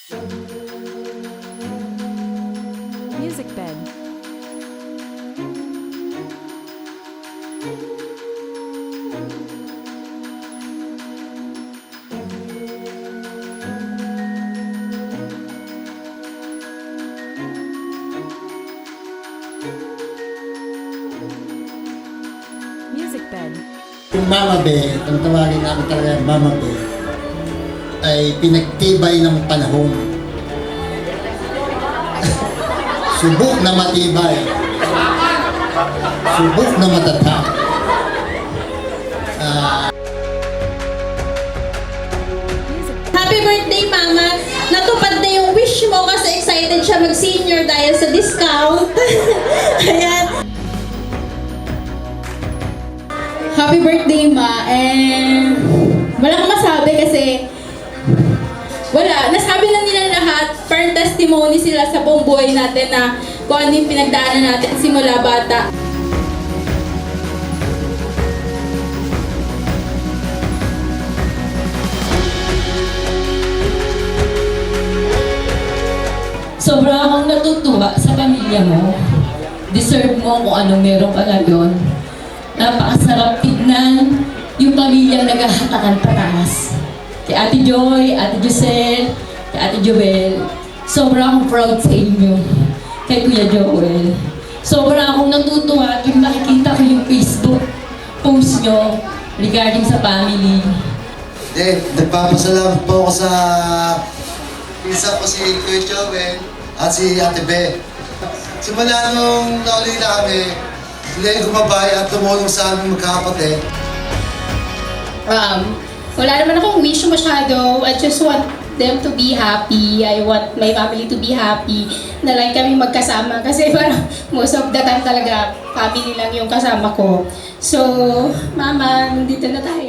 Music bed. Music bed. Yung Mama Be, kung tawagin namin talaga yung Mama Be, ay pinagtibay ng panahon. Subok na matibay. Subok na matatag. Happy birthday, Mama! Natupad na yung wish mo kasi excited siya mag-senior dahil sa discount. Ayan. Happy birthday, Ma! And wala kang masabi kasi wala. Nasabi lang nila lahat. Parang testimony sila sa buong buhay natin na kung ano yung pinagdaanan natin simula bata. Sobra akong natutuwa sa pamilya mo. Deserve mo kung anong meron ka ngayon. Napakasarap tignan yung pamilyang naghahatakan pataas. Kay Ate Joy, Ate Giselle, kay Ate Joel. Sobra akong proud sa inyo. Kay Kuya Joel. Sobra akong natutuwa tuwing makikita ko yung Facebook post nyo regarding sa family. Nagpapasalamat po ako sa pinsa ko si Kuya Joel at si Ate Be. Simula nung nauli na kami, sila yung gumabay at tumulong sa aming magkakapatid. Wala naman akong wish masyado. I just want them to be happy. I want my family to be happy. Na like kami magkasama. Kasi parang most of the time talaga family lang yung kasama ko. So, Mama, nandito na tayo.